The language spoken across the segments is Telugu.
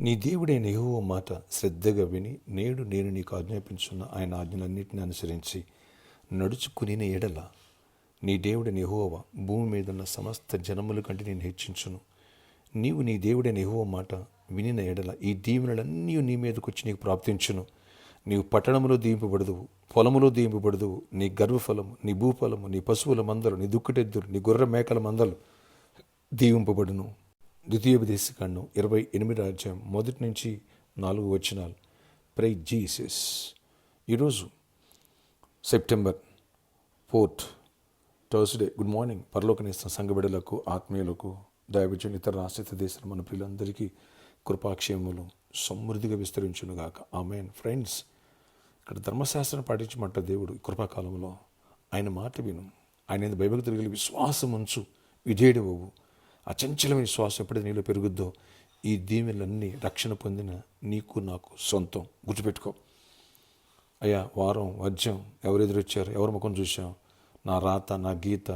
నీ దేవుడైన యెహోవా మాట శ్రద్ధగా విని నేడు నేను నీకు ఆజ్ఞాపించున్న ఆయన ఆజ్ఞలన్నింటినీ అనుసరించి నడుచుకుని ఎడల నీ దేవుడైన యెహోవా భూమి మీద ఉన్న సమస్త జనముల కంటే నేను హెచ్చించును. నీవు నీ దేవుడైన యెహోవా మాట వినిన ఎడల ఈ దీవెనలన్నీ నీ మీదకి వచ్చి నీకు ప్రాప్తించును. నీవు పట్టణములో దీవింపబడదువు, పొలములో దీవింపబడదువు. నీ గర్భఫలము, నీ భూఫలము, నీ పశువుల మందలు, నీ దుక్కటెద్దురు, నీ గొర్రె మేకల మందలు దీవింపబడును. ద్వితీయోపదేశకాండం 28 1-4 వచనాలు. Praise Jesus. ఈరోజు సెప్టెంబర్ 4 థర్స్డే. Good morning. పరలోకనేస్తున్న సంఘ బిడ్డలకు, ఆత్మీయులకు, దైవజనులు, ఇతర రాష్ట్ర దేశాల మన ప్రియులందరికీ కృపాక్షేమములు సమృద్ధిగా విస్తరించునుగాక. ఆమేన్. ఫ్రెండ్స్, ఇక్కడ ధర్మశాస్త్రం పాటించమంట దేవుడు. ఈ కృపాకాలంలో ఆయన మాట విను, ఆయన భయభక్తులు కలిగి విశ్వాసం ఉంచు, విధేయుడవు. అచంచలమైన విశ్వాసం ఎప్పుడైతే నీలో పెరుగుద్దో ఈ దీవెనలన్నీ రక్షణ పొందిన నీకు నాకు సొంతం. గుర్తుపెట్టుకో. అయ్యా, వారం వర్జం ఎవరు ఎదురొచ్చారు, ఎవరి ముఖం చూసాం, నా రాత, నా గీత,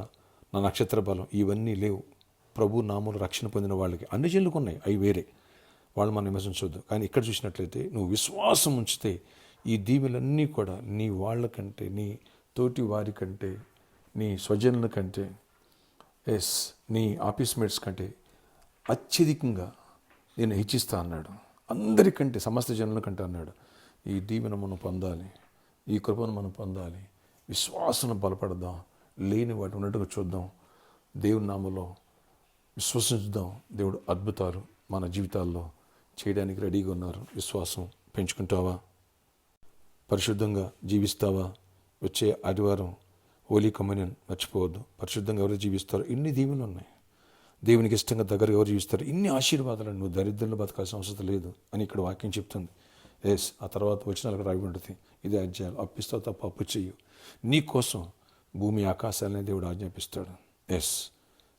నా నక్షత్ర బలం ఇవన్నీ లేవు. ప్రభు నామూలు రక్షణ పొందిన వాళ్ళకి అన్ని జనులకు ఉన్నాయి, అవి వేరే, వాళ్ళు మనం విమర్శించవద్దు. కానీ ఇక్కడ చూసినట్లయితే నువ్వు విశ్వాసం ఉంచితే ఈ దీవెనలన్నీ కూడా నీ వాళ్ళకంటే, నీ తోటి వారి కంటే, నీ స్వజనుల కంటే, నీ ఆఫీస్ మేట్స్ కంటే అత్యధికంగా నేను హెచ్చిస్తా అన్నాడు. అందరికంటే, సమస్త జనుల కంటే అన్నాడు. ఈ దీవెన మనం పొందాలి, ఈ కృపను మనం పొందాలి. విశ్వాసం బలపడదాం, లేని వాటి ఉన్నట్టుగా చూద్దాం, దేవుని నామములో విశ్వసించుదాం. దేవుడు అద్భుతాలు మన జీవితాల్లో చేయడానికి రెడీగా ఉన్నారు. విశ్వాసం పెంచుకుంటావా? పరిశుద్ధంగా జీవిస్తావా? వచ్చే ఆదివారం హోలీ కమ్యూనియన్ మర్చిపోవద్దు. పరిశుద్ధంగా ఎవరు జీవిస్తారో ఇన్ని దీవెనలు ఉన్నాయి. దేవునికి ఇష్టంగా దగ్గరగా ఎవరు జీవిస్తారో ఇన్ని ఆశీర్వాదాలను నువ్వు దరిద్రంలో బతకాల్సిన అవసరం లేదు అని ఇక్కడ వాక్యం చెప్తుంది. ఆ తర్వాత వచనాలకు రాగి ఉంటుంది. ఇది అధ్యాయాలు. అప్పిస్తావు తప్ప అప్పు చెయ్యు. నీ కోసం భూమి ఆకాశాలనే దేవుడు ఆజ్ఞాపిస్తాడు.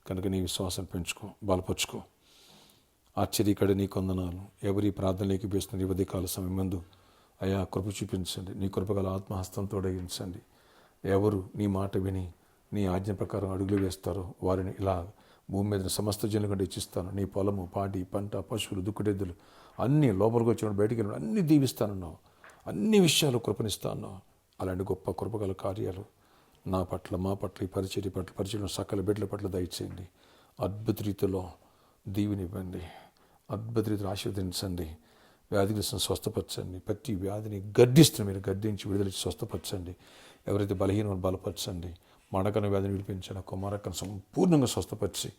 కనుక నీ విశ్వాసాన్ని పెంచుకో, బలపరుచుకో. ఆశ్చర్యకడ నీ కొందనాలు. ఎవరి ప్రార్థనలోకి వేస్తున్న ఈ ఉదయకాల సమయం ముందు అయా కృప చూపించండి. నీ కృపగల ఆత్మహస్తంతో తోడగించండి. ఎవరు నీ మాట విని నీ ఆజ్ఞ ప్రకారం అడుగులు వేస్తారో వారిని ఇలా భూమి మీద సమస్త జనుల కంటే ఇచ్చిస్తాను. నీ పొలము, పాడి, పంట, పశువులు, దుక్కుడెద్దులు అన్నీ లోపలికి వచ్చిన బయటికి వెళ్ళిన అన్నీ దీవిస్తానన్నావు. అన్ని విషయాలు కృపనిస్తాను. అలాంటి గొప్ప కృపగల కార్యాలు నా పట్ల, మా పట్ల, ఈ పరిచయం సకల బిడ్డల పట్ల దయచేయండి. అద్భుత రీతిలో దీవెనివ్వండి, అద్భుత రీతిలో ఆశీర్వదించండి. వ్యాధిగ్రస్తులను స్వస్థపరచండి. ప్రతి వ్యాధిని గద్దిస్తున్న మీరు గద్దించి విడుదలిచ్చి స్వస్థపరచండి. ఎవరైతే బలహీనమని బలపరచండి. మడకన వ్యాధిని విడిపించండి. కుమారకను సంపూర్ణంగా స్వస్థపరిచి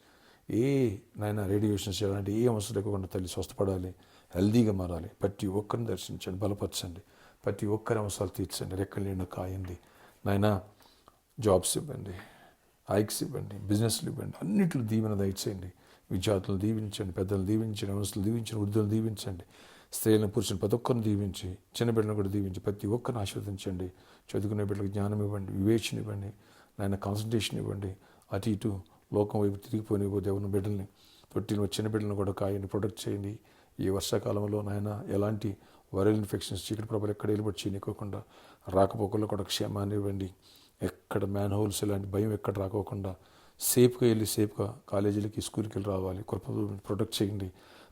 నాయన రేడియేషన్స్ చేయాలంటే ఏ అవసరం లేకుండా తల్లి స్వస్థపడాలి, హెల్దీగా మారాలి. ప్రతి ఒక్కరిని దర్శించండి, బలపరచండి. ప్రతి ఒక్కరి అవసరాలు తీర్చండి. రెక్కలు నిండా కాయండి. నాయన జాబ్స్ ఇవ్వండి, హైక్స్ ఇవ్వండి, బిజినెస్లు ఇవ్వండి. అన్నింటిలో దీవెన దయచేయండి. విద్యార్థులను దీవించండి, పెద్దలను దీవించండి, అవసరాలు దీవించండి, వృద్ధులను దీవించండి, స్త్రీలను, పురుషులను ప్రతి ఒక్కరిని దీవించి, చిన్న బిడ్డలను కూడా దీవించి ప్రతి ఒక్కరిని ఆశీర్వదించండి. చదువుకునే బిడ్డలకు జ్ఞానం ఇవ్వండి, వివేచన ఇవ్వండి, నాయన కాన్సన్ట్రేషన్ ఇవ్వండి. అటు ఇటు లోకం వైపు తిరిగిపోయిన దేవుని బిడ్డల్ని, తొట్టిన చిన్న బిడ్డలను కూడా కాయండి, ప్రొటెక్ట్ చేయండి. ఈ వర్షాకాలంలో నాయన ఎలాంటి వైరల్ ఇన్ఫెక్షన్స్, చీకటి ప్రభలు ఎక్కడ వెళ్ళిపడి చేయనివ్వకుండా, రాకపోకల్లో కూడా క్షేమాన్ని ఇవ్వండి. ఎక్కడ మ్యాన్ హోల్స్ ఇలాంటి భయం ఎక్కడ రాకోకుండా సేఫ్గా వెళ్ళి సేఫ్గా కాలేజీలకి, స్కూల్కి వెళ్ళి రావాలి. కృప ప్రొటెక్ట్ చేయండి.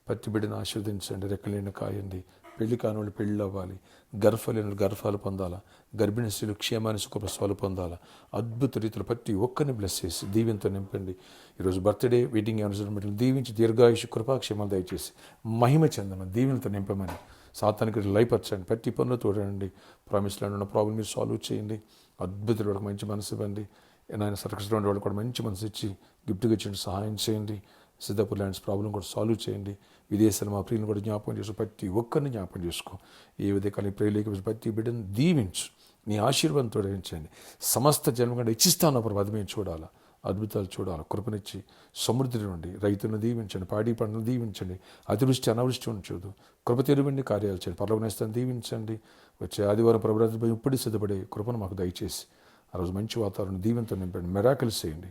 ప్రతి బిడ్డను ఆశీర్వదించండి. రెక్కలేని కాయండి. పెళ్లి కాని వాళ్ళు పెళ్ళి అవ్వాలి, గర్భలేని గర్భాలు పొందాలా, గర్భిణీ స్త్రీలు క్షేమాన్ని సుఖప్రసవాలు పొందాలా. అద్భుత రీతిలో ప్రతి ఒక్కరిని బ్లెస్ చేసి దీవెనతో నింపండి. ఈరోజు బర్త్డే, వెడ్డింగ్ యానివర్సరీ దీవించి దీర్ఘాయుషు, కృపాక్షేమాలు దయచేసి మహిమ చెందమని, దీవెనతో నింపమని, సాతానికి లయపరచండి. ప్రతి పనులు తోడండి. ప్రామిస్లో ఉన్న ప్రాబ్లం మీరు సాల్వ్ చేయండి. అద్భుతులు వాళ్ళకి మంచి మనసు ఇవ్వండి. నాయన సర్కస్లో ఉండే వాళ్ళు కూడా మంచి మనసు ఇచ్చి గిఫ్ట్గా ఇచ్చి సహాయం చేయండి. సిద్ధాపూర్ ల్యాండ్స్ ప్రాబ్లం కూడా సాల్వ్ చేయండి. విదేశాలు మా ప్రియులను కూడా జ్ఞాపకం చేసుకో. ప్రతి ఒక్కరిని జ్ఞాపకం చేసుకో. ఏ విధంగా ప్రియులకి ప్రతి బిడ్డను దీవించు. నీ ఆశీర్వాదంతో తోడించండి. సమస్త జన్మ కంటే ఇచ్చిస్తాను అప్పుడు అది మేము చూడాలా, అద్భుతాలు చూడాలి. కృపనిచ్చి సమృద్ధి నుండి రైతులను దీవించండి, పాడి పంటలు దీవించండి. అతివృష్టి అనావృష్టి ఉంచదు. కృప తెరువండి కార్యాలు చేయండి. పర్లోకనేస్తాను దీవించండి. వచ్చే ఆదివారం ప్రభుత్వం ఇప్పుడు సిద్ధపడే కృపను మాకు దయచేసి ఆ రోజు మంచి వాతావరణం దీవెనతో నింపండి. మెరాకిల్స్ చేయండి.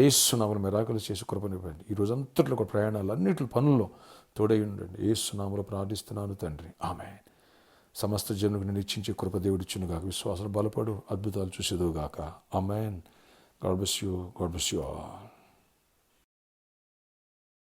ఏసునామలు మెరాకిల్స్ చేసి కృపనివ్వండి. ఈ రోజు అంతట్లో కూడా ప్రయాణాలు అన్నింటి పనుల్లో తోడై ఉండండి. ఏసునామలో ప్రార్థిస్తున్నాను తండ్రి, ఆమేన్. సమస్త జనులకు నేను ఇచ్చించే కృప దేవుడిచ్చునుగాక. విశ్వాసాలు బలపడు, అద్భుతాలు చూసేదుగాక. Amen. God bless you. God bless you all.